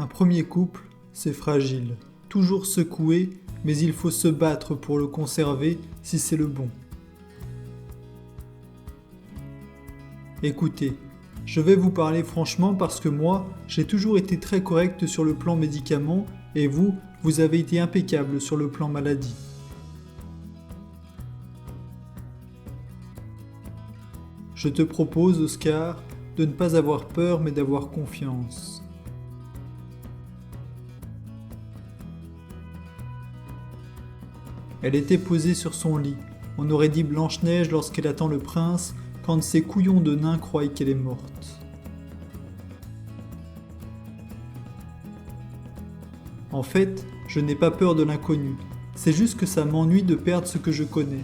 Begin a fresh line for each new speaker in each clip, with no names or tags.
Un premier couple, c'est fragile, toujours secoué, mais il faut se battre pour le conserver si c'est le bon. Écoutez, je vais vous parler franchement parce que moi, j'ai toujours été très correct sur le plan médicaments et vous avez été impeccable sur le plan maladie. Je te propose, Oscar, de ne pas avoir peur mais d'avoir confiance. Elle était posée sur son lit. On aurait dit Blanche-Neige lorsqu'elle attend le prince quand ses couillons de nain croient qu'elle est morte. En fait, je n'ai pas peur de l'inconnu. C'est juste que ça m'ennuie de perdre ce que je connais.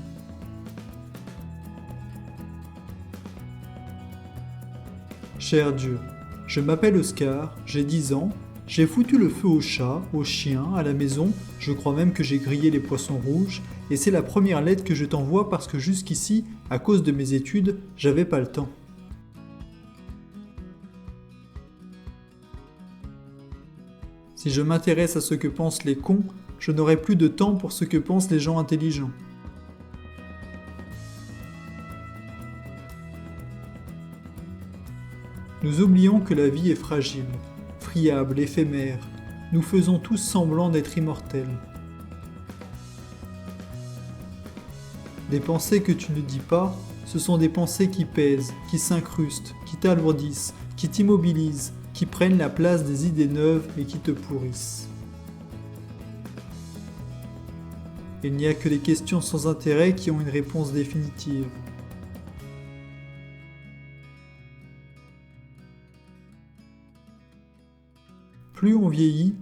Cher Dieu, je m'appelle Oscar, j'ai 10 ans, j'ai foutu le feu aux chats, aux chiens, à la maison, je crois même que j'ai grillé les poissons rouges, et c'est la première lettre que je t'envoie parce que jusqu'ici, à cause de mes études, j'avais pas le temps. Si je m'intéresse à ce que pensent les cons, je n'aurai plus de temps pour ce que pensent les gens intelligents. Nous oublions que la vie est fragile, friable, éphémère. Nous faisons tous semblant d'être immortels. Des pensées que tu ne dis pas, ce sont des pensées qui pèsent, qui s'incrustent, qui t'alourdissent, qui t'immobilisent, qui prennent la place des idées neuves et qui te pourrissent. Il n'y a que les questions sans intérêt qui ont une réponse définitive. Plus on vieillit,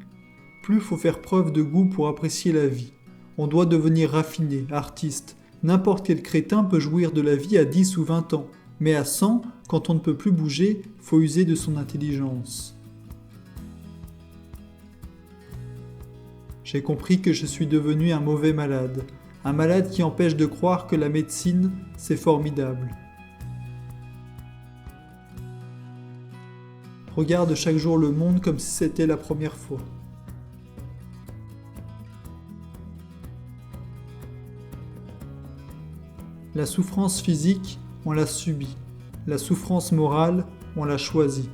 plus faut faire preuve de goût pour apprécier la vie. On doit devenir raffiné, artiste. N'importe quel crétin peut jouir de la vie à 10 ou 20 ans. Mais à 100, quand on ne peut plus bouger, faut user de son intelligence. J'ai compris que je suis devenu un mauvais malade. Un malade qui empêche de croire que la médecine, c'est formidable. Regarde chaque jour le monde comme si c'était la première fois. La souffrance physique, on l'a subie. La souffrance morale, on l'a choisie.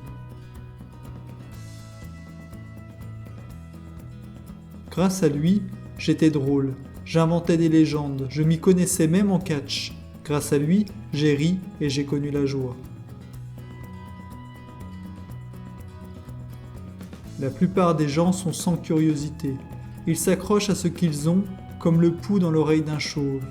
Grâce à lui, j'étais drôle. J'inventais des légendes. Je m'y connaissais même en catch. Grâce à lui, j'ai ri et j'ai connu la joie. La plupart des gens sont sans curiosité. Ils s'accrochent à ce qu'ils ont, comme le pouls dans l'oreille d'un chauve.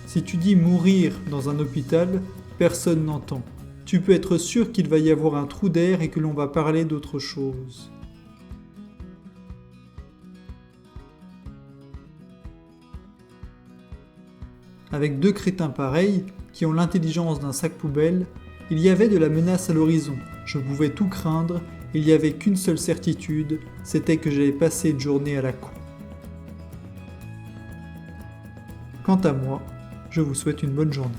Si tu dis mourir dans un hôpital, personne n'entend. Tu peux être sûr qu'il va y avoir un trou d'air et que l'on va parler d'autre chose. Avec deux crétins pareils, qui ont l'intelligence d'un sac poubelle, il y avait de la menace à l'horizon. Je pouvais tout craindre, il n'y avait qu'une seule certitude, c'était que j'allais passer une journée à la con. Quant à moi, je vous souhaite une bonne journée.